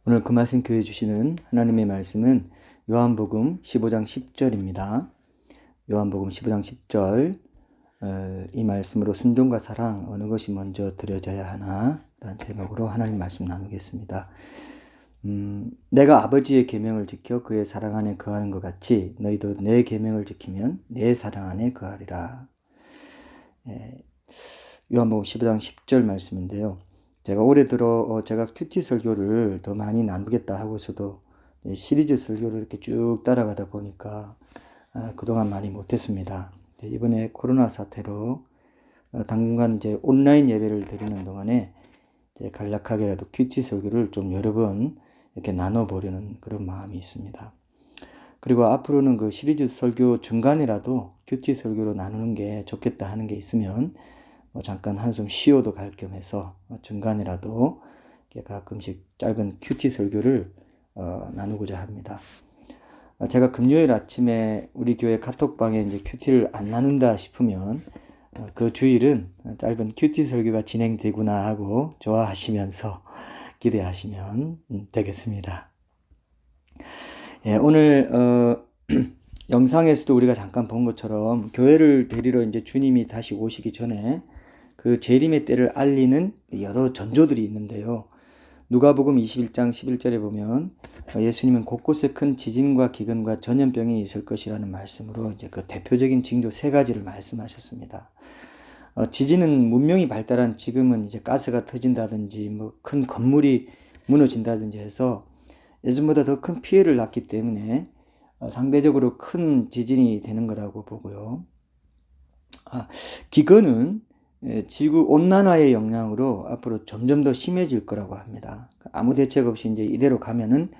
오늘 그 말씀 교회 주시는 하나님의 말씀은 요한복음 15장 10절입니다. 요한복음 15장 10절 이 말씀으로 순종과 사랑 어느 것이 먼저 드려져야 하나? 라는 제목으로 하나님 말씀 나누겠습니다. 내가 아버지의 계명을 지켜 그의 사랑 안에 거하는 것 같이 너희도 내 계명을 지키면 내 사랑 안에 거하리라. 요한복음 15장 10절 말씀인데요. 제가 올해 들어 제가 큐티 설교를 더 많이 나누겠다 하고서도 시리즈 설교를 이렇게 쭉 따라가다 보니까 그동안 많이 못했습니다. 이번에 코로나 사태로 당분간 이제 온라인 예배를 드리는 동안에 이제 간략하게라도 큐티 설교를 좀 여러 번 이렇게 나눠보려는 그런 마음이 있습니다. 그리고 앞으로는 그 시리즈 설교 중간이라도 큐티 설교로 나누는 게 좋겠다 하는 게 있으면 잠깐 한숨 쉬어도 갈 겸해서 중간이라도 가끔씩 짧은 큐티 설교를 나누고자 합니다. 제가 금요일 아침에 우리 교회 카톡방에 이제 큐티를 안 나눈다 싶으면 그 주일은 짧은 큐티 설교가 진행되구나 하고 좋아하시면서 기대하시면 되겠습니다. 오늘 영상에서도 우리가 잠깐 본 것처럼 교회를 데리러 이제 주님이 다시 오시기 전에 그 재림의 때를 알리는 여러 전조들이 있는데요. 누가복음 21장 11절에 보면 예수님은 곳곳에 큰 지진과 기근과 전염병이 있을 것이라는 말씀으로 이제 그 대표적인 징조 세 가지를 말씀하셨습니다. 지진은 문명이 발달한 지금은 이제 가스가 터진다든지 뭐 큰 건물이 무너진다든지 해서 예전보다 더 큰 피해를 낳기 때문에 상대적으로 큰 지진이 되는 거라고 보고요. 기근은 지구 온난화의 영향으로 앞으로 점점 더 심해질 거라고 합니다. 아무 대책 없이 이제 이대로 가면은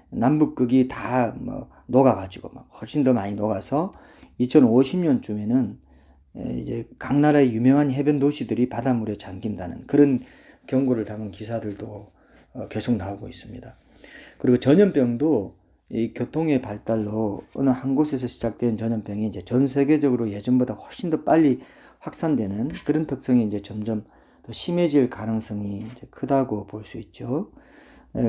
남북극이 다 녹아가지고 훨씬 더 많이 녹아서 2050년쯤에는 이제 각 나라의 유명한 해변 도시들이 바닷물에 잠긴다는 그런 경고를 담은 기사들도 계속 나오고 있습니다. 그리고 전염병도 이 교통의 발달로 어느 한 곳에서 시작된 전염병이 이제 전 세계적으로 예전보다 훨씬 더 빨리 확산되는 그런 특성이 이제 점점 더 심해질 가능성이 이제 크다고 볼 수 있죠.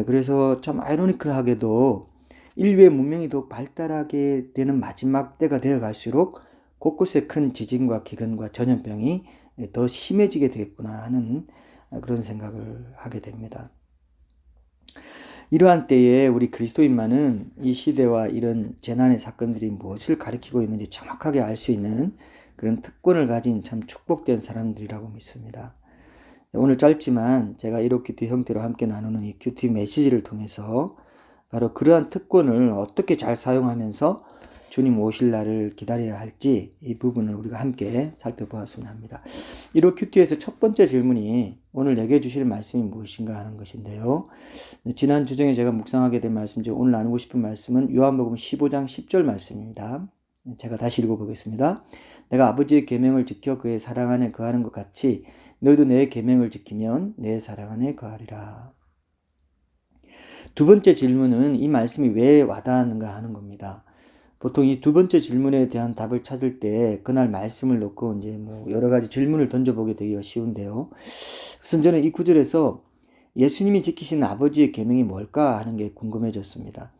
그래서 참 아이러니컬하게도 인류의 문명이 더 발달하게 되는 마지막 때가 되어 갈수록 곳곳에 큰 지진과 기근과 전염병이 더 심해지게 되겠구나 하는 그런 생각을 하게 됩니다. 이러한 때에 우리 그리스도인만은 이 시대와 이런 재난의 사건들이 무엇을 가리키고 있는지 정확하게 알 수 있는 그런 특권을 가진 참 축복된 사람들이라고 믿습니다. 오늘 짧지만 제가 이로큐티 형태로 함께 나누는 이 큐티 메시지를 통해서 바로 그러한 특권을 어떻게 잘 사용하면서 주님 오실 날을 기다려야 할지 이 부분을 우리가 함께 살펴보았으면 합니다. 이로큐티에서 첫 번째 질문이 오늘 내게 주실 말씀이 무엇인가 하는 것인데요. 지난 주중에 제가 묵상하게 된 말씀 중 오늘 나누고 싶은 말씀은 요한복음 15장 10절 말씀입니다. 제가 다시 읽어보겠습니다. 내가 아버지의 계명을 지켜 그의 사랑 안에 거하는 것 같이 너희도 내 계명을 지키면 내 사랑 안에 거하리라. 두 번째 질문은 이 말씀이 왜 와닿았는가 하는 겁니다. 보통 이 두 번째 질문에 대한 답을 찾을 때 그날 말씀을 놓고 이제 여러 가지 질문을 던져보게 되기가 쉬운데요. 우선 저는 이 구절에서 예수님이 지키신 아버지의 계명이 뭘까 하는 게 궁금해졌습니다.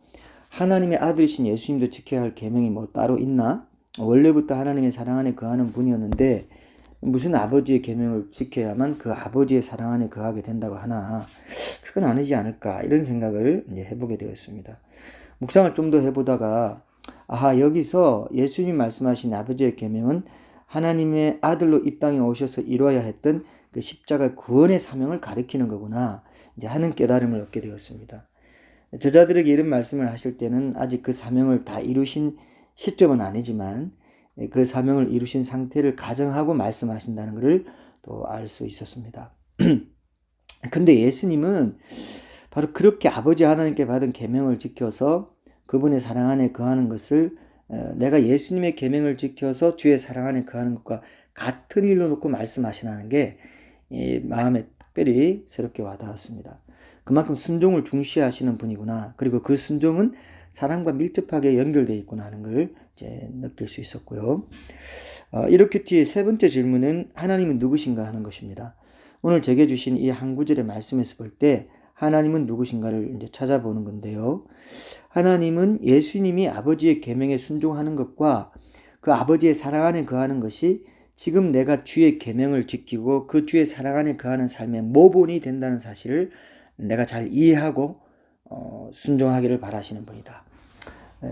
하나님의 아들이신 예수님도 지켜야 할 계명이 따로 있나? 원래부터 하나님의 사랑 안에 거하는 분이었는데 무슨 아버지의 계명을 지켜야만 그 아버지의 사랑 안에 거하게 된다고 하나? 그건 아니지 않을까? 이런 생각을 이제 해보게 되었습니다. 묵상을 좀 더 해보다가 여기서 예수님 말씀하신 아버지의 계명은 하나님의 아들로 이 땅에 오셔서 이루어야 했던 그 십자가 구원의 사명을 가리키는 거구나 이제 하는 깨달음을 얻게 되었습니다. 저자들에게 이런 말씀을 하실 때는 아직 그 사명을 다 이루신 시점은 아니지만 그 사명을 이루신 상태를 가정하고 말씀하신다는 것을 또 알 수 있었습니다. 근데 예수님은 바로 그렇게 아버지 하나님께 받은 계명을 지켜서 그분의 사랑 안에 거하는 것을 내가 예수님의 계명을 지켜서 주의 사랑 안에 거하는 것과 같은 일로 놓고 말씀하시는 게 마음에 특별히 새롭게 와닿았습니다. 그만큼 순종을 중시하시는 분이구나. 그리고 그 순종은 사랑과 밀접하게 연결되어 있구나 하는 걸 이제 느낄 수 있었고요. 이로큐티의 세 번째 질문은 하나님은 누구신가 하는 것입니다. 오늘 제게 주신 이 한 구절의 말씀에서 볼 때 하나님은 누구신가를 이제 찾아보는 건데요. 하나님은 예수님이 아버지의 계명에 순종하는 것과 그 아버지의 사랑 안에 거하는 것이 지금 내가 주의 계명을 지키고 그 주의 사랑 안에 거하는 삶의 모본이 된다는 사실을 내가 잘 이해하고 순종하기를 바라시는 분이다.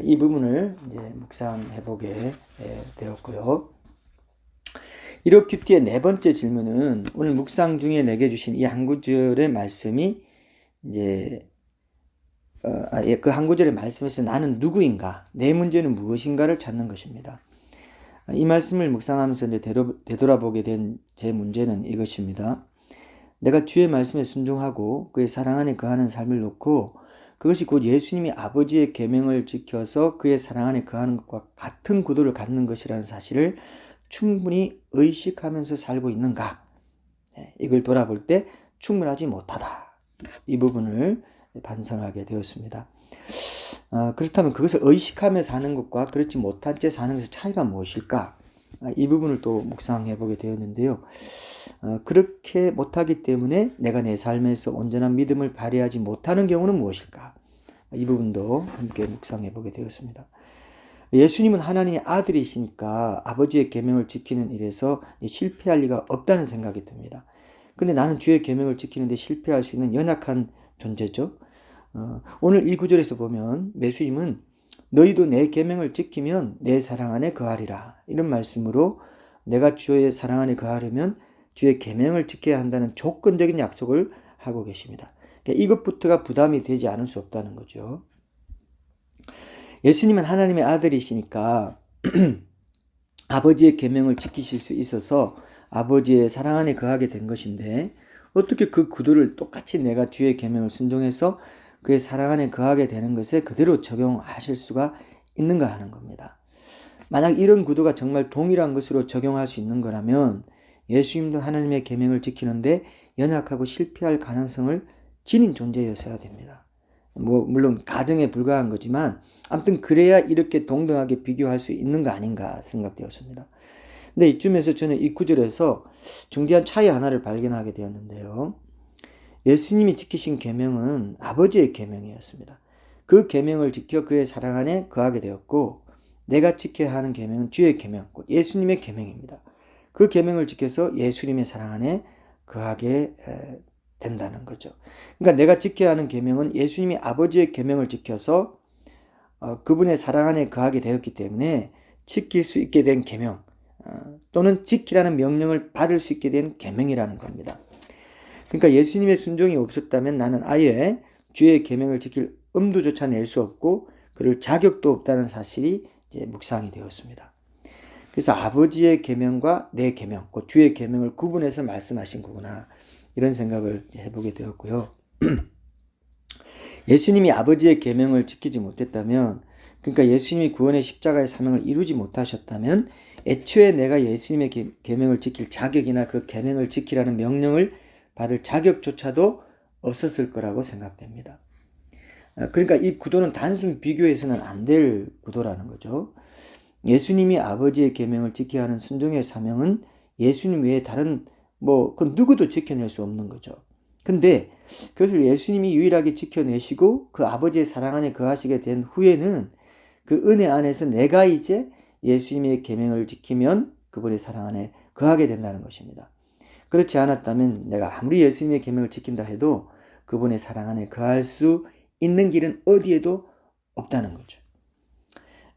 이 부분을 이제 묵상해 보게 되었고요. 이렇게 뒤에 네 번째 질문은 오늘 묵상 중에 내게 주신 이 한 구절의 말씀이 이제 그 한 구절의 말씀에서 나는 누구인가, 내 문제는 무엇인가를 찾는 것입니다. 이 말씀을 묵상하면서 이제 되돌아보게 된 제 문제는 이것입니다. 내가 주의 말씀에 순종하고 그의 사랑 안에 거하는 삶을 놓고 그것이 곧 예수님이 아버지의 계명을 지켜서 그의 사랑 안에 거하는 것과 같은 구도를 갖는 것이라는 사실을 충분히 의식하면서 살고 있는가? 이걸 돌아볼 때 충분하지 못하다. 이 부분을 반성하게 되었습니다. 그렇다면 그것을 의식하며 사는 것과 그렇지 못한 채 사는 것의 차이가 무엇일까? 이 부분을 또 묵상해 보게 되었는데요. 그렇게 못하기 때문에 내가 내 삶에서 온전한 믿음을 발휘하지 못하는 경우는 무엇일까? 이 부분도 함께 묵상해 보게 되었습니다. 예수님은 하나님의 아들이시니까 아버지의 계명을 지키는 일에서 실패할 리가 없다는 생각이 듭니다. 근데 나는 주의 계명을 지키는데 실패할 수 있는 연약한 존재죠. 오늘 이 구절에서 보면 예수님은 너희도 내 계명을 지키면 내 사랑 안에 거하리라, 이런 말씀으로 내가 주의 사랑 안에 거하려면 주의 계명을 지켜야 한다는 조건적인 약속을 하고 계십니다. 그러니까 이것부터가 부담이 되지 않을 수 없다는 거죠. 예수님은 하나님의 아들이시니까 아버지의 계명을 지키실 수 있어서 아버지의 사랑 안에 거하게 된 것인데, 어떻게 그 구도를 똑같이 내가 주의 계명을 순종해서 그의 사랑 안에 거하게 되는 것에 그대로 적용하실 수가 있는가 하는 겁니다. 만약 이런 구도가 정말 동일한 것으로 적용할 수 있는 거라면 예수님도 하나님의 계명을 지키는데 연약하고 실패할 가능성을 지닌 존재였어야 됩니다. 물론 가정에 불과한 거지만 아무튼 그래야 이렇게 동등하게 비교할 수 있는 거 아닌가 생각되었습니다. 근데 이쯤에서 저는 이 구절에서 중대한 차이 하나를 발견하게 되었는데요. 예수님이 지키신 계명은 아버지의 계명이었습니다. 그 계명을 지켜 그의 사랑 안에 거하게 되었고, 내가 지켜야 하는 계명은 주의 계명, 곧 예수님의 계명입니다. 그 계명을 지켜서 예수님의 사랑 안에 거하게 된다는 거죠. 그러니까 내가 지켜야 하는 계명은 예수님이 아버지의 계명을 지켜서 그분의 사랑 안에 거하게 되었기 때문에 지킬 수 있게 된 계명, 또는 지키라는 명령을 받을 수 있게 된 계명이라는 겁니다. 그러니까 예수님의 순종이 없었다면 나는 아예 주의 계명을 지킬 엄두조차 낼 수 없고 그럴 자격도 없다는 사실이 이제 묵상이 되었습니다. 그래서 아버지의 계명과 내 계명, 곧 주의 계명을 구분해서 말씀하신 거구나, 이런 생각을 해보게 되었고요. 예수님이 아버지의 계명을 지키지 못했다면, 그러니까 예수님이 구원의 십자가의 사명을 이루지 못하셨다면 애초에 내가 예수님의 계명을 지킬 자격이나 그 계명을 지키라는 명령을 받을 자격조차도 없었을 거라고 생각됩니다. 그러니까 이 구도는 단순 비교해서는 안 될 구도라는 거죠. 예수님이 아버지의 계명을 지켜야 하는 순종의 사명은 예수님 외에 다른 그 누구도 지켜낼 수 없는 거죠. 근데 그것을 예수님이 유일하게 지켜내시고 그 아버지의 사랑 안에 거하시게 된 후에는 그 은혜 안에서 내가 이제 예수님의 계명을 지키면 그분의 사랑 안에 거하게 된다는 것입니다. 그렇지 않았다면 내가 아무리 예수님의 계명을 지킨다 해도 그분의 사랑 안에 거할 수 있는 길은 어디에도 없다는 거죠.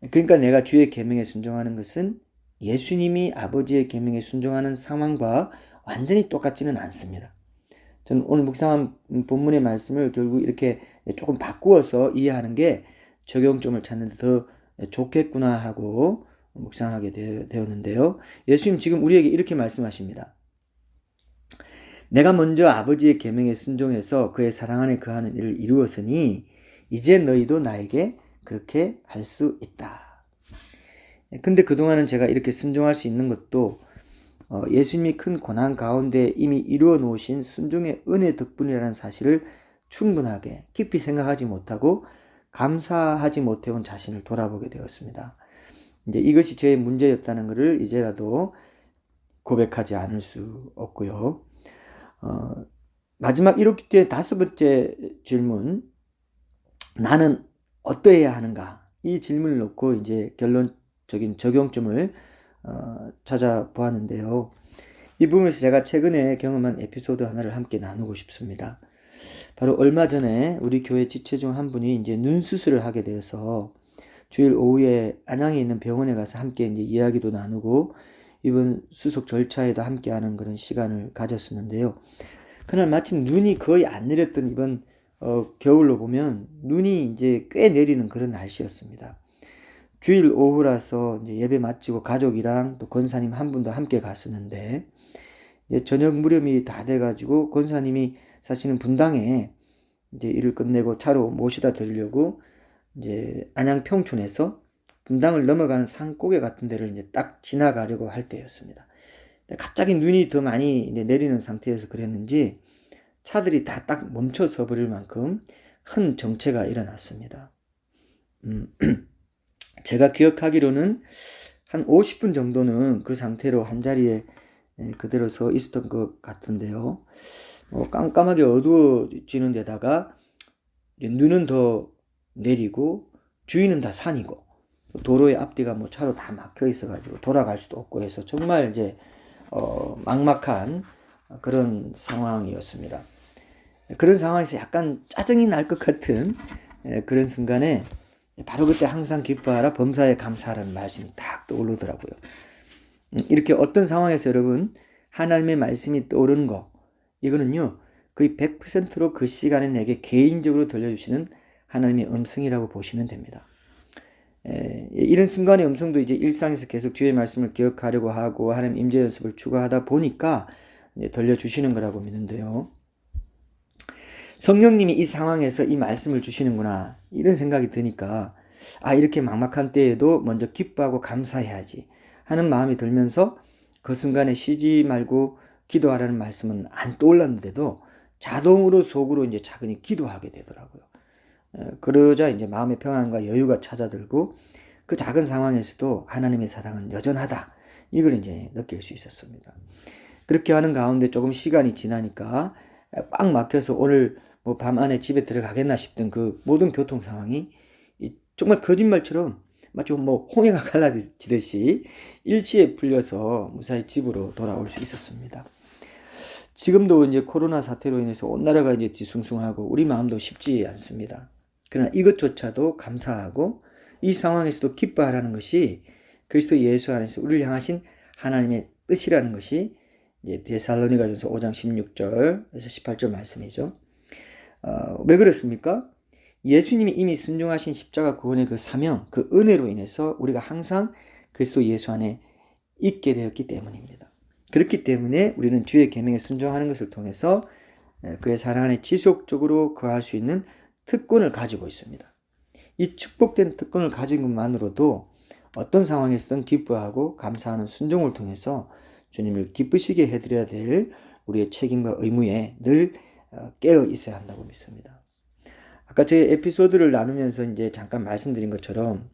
그러니까 내가 주의 계명에 순종하는 것은 예수님이 아버지의 계명에 순종하는 상황과 완전히 똑같지는 않습니다. 저는 오늘 묵상한 본문의 말씀을 결국 이렇게 조금 바꾸어서 이해하는 게 적용점을 찾는 데 더 좋겠구나 하고 묵상하게 되었는데요. 예수님 지금 우리에게 이렇게 말씀하십니다. 내가 먼저 아버지의 계명에 순종해서 그의 사랑 안에 거하는 일을 이루었으니 이제 너희도 나에게 그렇게 할 수 있다. 근데 그동안은 제가 이렇게 순종할 수 있는 것도 예수님이 큰 고난 가운데 이미 이루어 놓으신 순종의 은혜 덕분이라는 사실을 충분하게 깊이 생각하지 못하고 감사하지 못해온 자신을 돌아보게 되었습니다. 이제 이것이 제 문제였다는 것을 이제라도 고백하지 않을 수 없고요. 마지막 1억 기도의 5번째 질문, 나는 어떠해야 하는가? 이 질문을 놓고 이제 결론적인 적용점을 찾아보았는데요. 이 부분에서 제가 최근에 경험한 에피소드 하나를 함께 나누고 싶습니다. 바로 얼마 전에 우리 교회 지체 중 한 분이 이제 눈 수술을 하게 되어서 주일 오후에 안양에 있는 병원에 가서 함께 이제 이야기도 나누고 이번 수속 절차에도 함께하는 그런 시간을 가졌었는데요. 그날 마침 눈이 거의 안 내렸던 이번 겨울로 보면 눈이 이제 꽤 내리는 그런 날씨였습니다. 주일 오후라서 이제 예배 마치고 가족이랑 또 권사님 한 분도 함께 갔었는데 이제 저녁 무렵이 다 돼가지고 권사님이 사실은 분당에 이제 일을 끝내고 차로 모시다 드리려고 이제 안양 평촌에서 분당을 넘어가는 산고개 같은 데를 이제 딱 지나가려고 할 때였습니다. 갑자기 눈이 더 많이 이제 내리는 상태여서 그랬는지 차들이 다 딱 멈춰서 버릴 만큼 큰 정체가 일어났습니다. 제가 기억하기로는 한 50분 정도는 그 상태로 한 자리에 그대로 서 있었던 것 같은데요. 깜깜하게 어두워지는 데다가 눈은 더 내리고 주위는 다 산이고 도로의 앞뒤가 뭐 차로 다 막혀 있어가지고 돌아갈 수도 없고 해서 정말 이제 막막한 그런 상황이었습니다. 그런 상황에서 약간 짜증이 날 것 같은 그런 순간에 바로 그때 항상 기뻐하라 범사에 감사하라는 말씀이 딱 떠오르더라고요. 이렇게 어떤 상황에서 여러분 하나님의 말씀이 떠오르는 거, 이거는요 거의 100%로 그 시간에 내게 개인적으로 들려주시는 하나님의 음성이라고 보시면 됩니다. 이런 순간의 음성도 이제 일상에서 계속 주의 말씀을 기억하려고 하고 하나님 임재 연습을 추구하다 보니까 이제 들려주시는 거라고 믿는데요. 성령님이 이 상황에서 이 말씀을 주시는구나 이런 생각이 드니까 이렇게 막막한 때에도 먼저 기뻐하고 감사해야지 하는 마음이 들면서 그 순간에 쉬지 말고 기도하라는 말씀은 안 떠올랐는데도 자동으로 속으로 이제 차근히 기도하게 되더라고요. 그러자 이제 마음의 평안과 여유가 찾아들고 그 작은 상황에서도 하나님의 사랑은 여전하다 이걸 이제 느낄 수 있었습니다. 그렇게 하는 가운데 조금 시간이 지나니까 빡 막혀서 오늘 뭐 밤 안에 집에 들어가겠나 싶던 그 모든 교통 상황이 정말 거짓말처럼 마치 뭐 홍해가 갈라지듯이 일시에 풀려서 무사히 집으로 돌아올 수 있었습니다. 지금도 이제 코로나 사태로 인해서 온 나라가 이제 뒤숭숭하고 우리 마음도 쉽지 않습니다. 그러나 이것조차도 감사하고 이 상황에서도 기뻐하라는 것이 그리스도 예수 안에서 우리를 향하신 하나님의 뜻이라는 것이 이제 데살로니가전서 5장 16절에서 18절 말씀이죠. 왜 그렇습니까? 예수님이 이미 순종하신 십자가 구원의 그 사명, 그 은혜로 인해서 우리가 항상 그리스도 예수 안에 있게 되었기 때문입니다. 그렇기 때문에 우리는 주의 계명에 순종하는 것을 통해서 그의 사랑 안에 지속적으로 거할 수 있는 특권을 가지고 있습니다. 이 축복된 특권을 가진 것만으로도 어떤 상황에서든 기뻐하고 감사하는 순종을 통해서 주님을 기쁘시게 해드려야 될 우리의 책임과 의무에 늘 깨어 있어야 한다고 믿습니다. 아까 제 에피소드를 나누면서 이제 잠깐 말씀드린 것처럼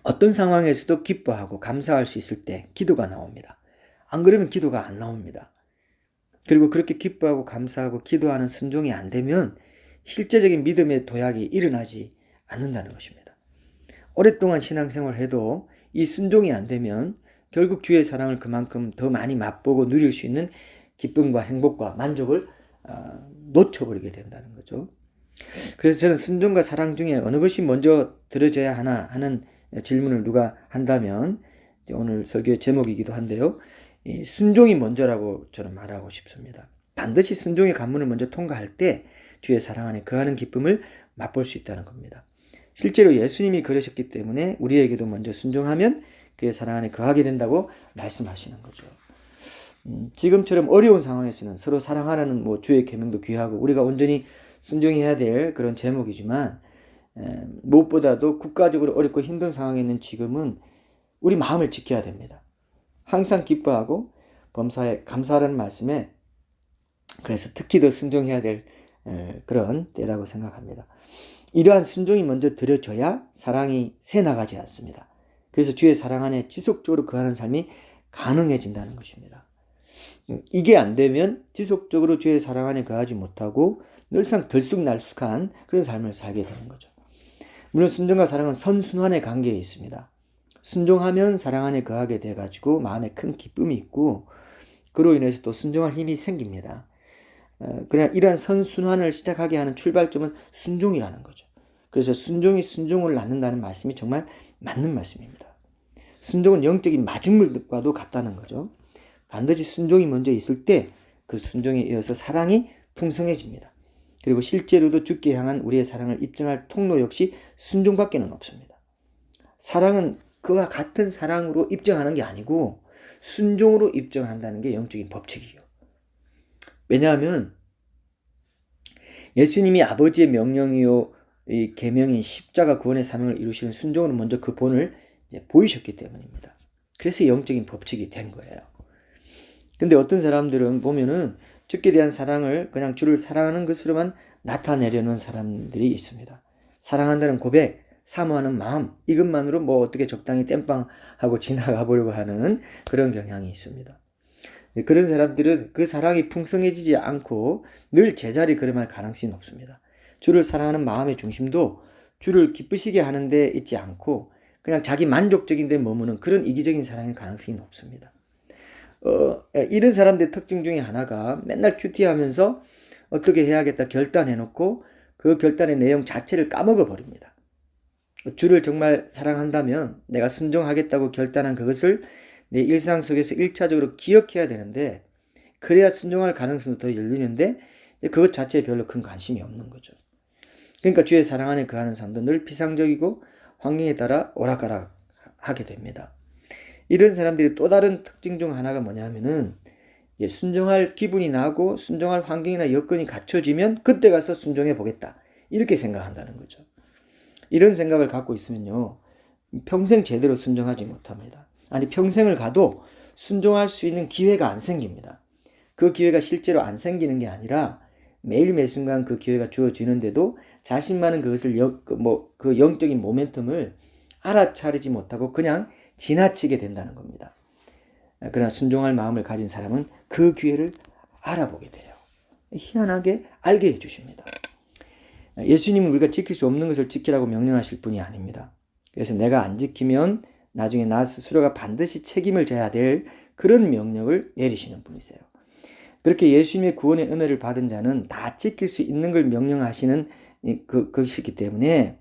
어떤 상황에서도 기뻐하고 감사할 수 있을 때 기도가 나옵니다. 안 그러면 기도가 안 나옵니다. 그리고 그렇게 기뻐하고 감사하고 기도하는 순종이 안 되면 실제적인 믿음의 도약이 일어나지 않는다는 것입니다. 오랫동안 신앙생활을 해도 이 순종이 안 되면 결국 주의 사랑을 그만큼 더 많이 맛보고 누릴 수 있는 기쁨과 행복과 만족을 놓쳐버리게 된다는 거죠. 그래서 저는 순종과 사랑 중에 어느 것이 먼저 들어져야 하나 하는 질문을 누가 한다면 오늘 설교의 제목이기도 한데요. 순종이 먼저라고 저는 말하고 싶습니다. 반드시 순종의 관문을 먼저 통과할 때 주의 사랑 안에 거하는 기쁨을 맛볼 수 있다는 겁니다. 실제로 예수님이 그러셨기 때문에 우리에게도 먼저 순종하면 그의 사랑 안에 거하게 된다고 말씀하시는 거죠. 지금처럼 어려운 상황에서는 서로 사랑하라는 주의 계명도 귀하고 우리가 온전히 순종해야 될 그런 제목이지만 무엇보다도 국가적으로 어렵고 힘든 상황에 있는 지금은 우리 마음을 지켜야 됩니다. 항상 기뻐하고 범사에 감사하라는 말씀에 그래서 특히 더 순종해야 될 그런 때라고 생각합니다. 이러한 순종이 먼저 드려져야 사랑이 새나가지 않습니다. 그래서 주의 사랑 안에 지속적으로 거하는 삶이 가능해진다는 것입니다. 이게 안 되면 지속적으로 주의 사랑 안에 거하지 못하고 늘상 들쑥날쑥한 그런 삶을 살게 되는 거죠. 물론 순종과 사랑은 선순환의 관계에 있습니다. 순종하면 사랑 안에 거하게 돼가지고 마음에 큰 기쁨이 있고 그로 인해서 또 순종할 힘이 생깁니다. 그러나 이러한 선순환을 시작하게 하는 출발점은 순종이라는 거죠. 그래서 순종이 순종을 낳는다는 말씀이 정말 맞는 말씀입니다. 순종은 영적인 마중물과도 같다는 거죠. 반드시 순종이 먼저 있을 때 그 순종에 이어서 사랑이 풍성해집니다. 그리고 실제로도 주께 향한 우리의 사랑을 입증할 통로 역시 순종밖에는 없습니다. 사랑은 그와 같은 사랑으로 입증하는 게 아니고 순종으로 입증한다는 게 영적인 법칙이에요. 왜냐하면 예수님이 아버지의 명령이요 이 계명인 십자가 구원의 사명을 이루시는 순종으로 먼저 그 본을 보이셨기 때문입니다. 그래서 영적인 법칙이 된 거예요. 근데 어떤 사람들은 보면은 주께 대한 사랑을 그냥 주를 사랑하는 것으로만 나타내려는 사람들이 있습니다. 사랑한다는 고백, 사모하는 마음, 이것만으로 뭐 어떻게 적당히 땜빵하고 지나가 보려고 하는 그런 경향이 있습니다. 그런 사람들은 그 사랑이 풍성해지지 않고 늘 제자리 걸음할 가능성이 높습니다. 주를 사랑하는 마음의 중심도 주를 기쁘시게 하는 데 있지 않고 그냥 자기 만족적인 데 머무는 그런 이기적인 사랑일 가능성이 높습니다. 이런 사람들의 특징 중에 하나가 맨날 큐티하면서 어떻게 해야겠다 결단해놓고 그 결단의 내용 자체를 까먹어 버립니다. 주를 정말 사랑한다면 내가 순종하겠다고 결단한 그것을 내 일상 속에서 1차적으로 기억해야 되는데 그래야 순종할 가능성도 더 열리는데 그것 자체에 별로 큰 관심이 없는 거죠. 그러니까 주의 사랑 안에 거하는 삶도 늘 비상적이고 환경에 따라 오락가락 하게 됩니다. 이런 사람들이 또 다른 특징 중 하나가 뭐냐면은 순종할 기분이 나고 순종할 환경이나 여건이 갖춰지면 그때 가서 순종해 보겠다 이렇게 생각한다는 거죠. 이런 생각을 갖고 있으면요 평생 제대로 순종하지 못합니다. 아니 평생을 가도 순종할 수 있는 기회가 안 생깁니다. 그 기회가 실제로 안 생기는 게 아니라 매일 매 순간 그 기회가 주어지는데도 자신만은 그것을 그 영적인 모멘텀을 알아차리지 못하고 그냥 지나치게 된다는 겁니다. 그러나 순종할 마음을 가진 사람은 그 기회를 알아보게 돼요. 희한하게 알게 해주십니다. 예수님은 우리가 지킬 수 없는 것을 지키라고 명령하실 분이 아닙니다. 그래서 내가 안 지키면 나중에 나 스스로가 반드시 책임을 져야 될 그런 명령을 내리시는 분이세요. 그렇게 예수님의 구원의 은혜를 받은 자는 다 지킬 수 있는 걸 명령하시는 것이기 때문에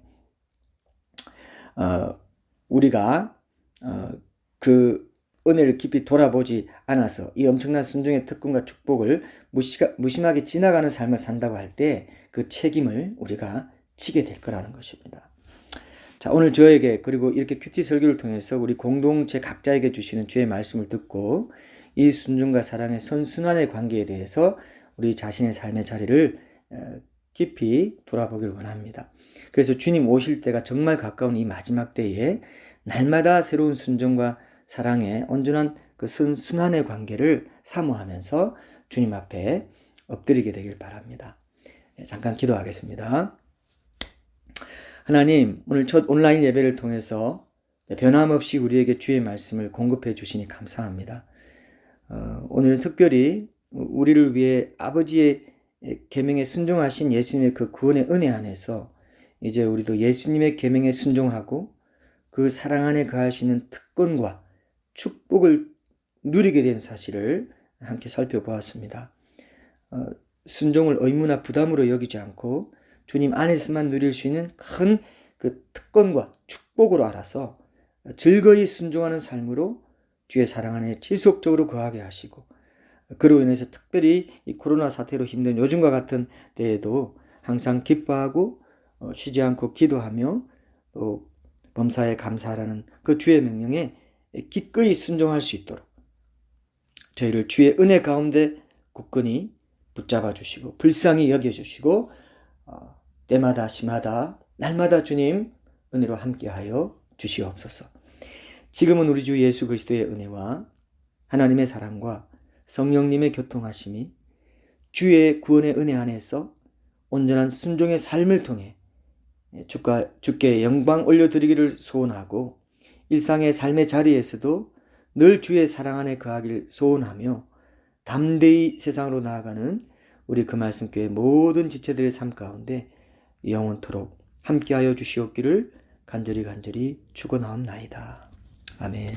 우리가 그 은혜를 깊이 돌아보지 않아서 이 엄청난 순종의 특권과 축복을 무심하게 지나가는 삶을 산다고 할 때 그 책임을 우리가 지게 될 거라는 것입니다. 자, 오늘 저에게 그리고 이렇게 큐티 설교를 통해서 우리 공동체 각자에게 주시는 주의 말씀을 듣고 이 순종과 사랑의 선순환의 관계에 대해서 우리 자신의 삶의 자리를 깊이 돌아보길 원합니다. 그래서 주님 오실 때가 정말 가까운 이 마지막 때에 날마다 새로운 순종과 사랑의 온전한 그 순환의 관계를 사모하면서 주님 앞에 엎드리게 되길 바랍니다. 잠깐 기도하겠습니다. 하나님, 오늘 첫 온라인 예배를 통해서 변함없이 우리에게 주의 말씀을 공급해 주시니 감사합니다. 오늘은 특별히 우리를 위해 아버지의 계명에 순종하신 예수님의 그 구원의 은혜 안에서 이제 우리도 예수님의 계명에 순종하고 그 사랑 안에 거할 수 있는 특권과 축복을 누리게 된 사실을 함께 살펴보았습니다. 순종을 의무나 부담으로 여기지 않고 주님 안에서만 누릴 수 있는 큰 그 특권과 축복으로 알아서 즐거이 순종하는 삶으로 주의 사랑 안에 지속적으로 거하게 하시고 그로 인해서 특별히 이 코로나 사태로 힘든 요즘과 같은 때에도 항상 기뻐하고 쉬지 않고 기도하며 또 범사에 감사하라는 그 주의 명령에 기꺼이 순종할 수 있도록 저희를 주의 은혜 가운데 굳건히 붙잡아 주시고 불쌍히 여겨주시고 때마다 시마다 날마다 주님 은혜로 함께하여 주시옵소서. 지금은 우리 주 예수 그리스도의 은혜와 하나님의 사랑과 성령님의 교통하심이 주의 구원의 은혜 안에서 온전한 순종의 삶을 통해 주께 영광 올려드리기를 소원하고 일상의 삶의 자리에서도 늘 주의 사랑 안에 거하기를 소원하며 담대히 세상으로 나아가는 우리 그 말씀교회 모든 지체들의 삶 가운데 영원토록 함께하여 주시옵기를 간절히 축원하옵나이다. 아멘.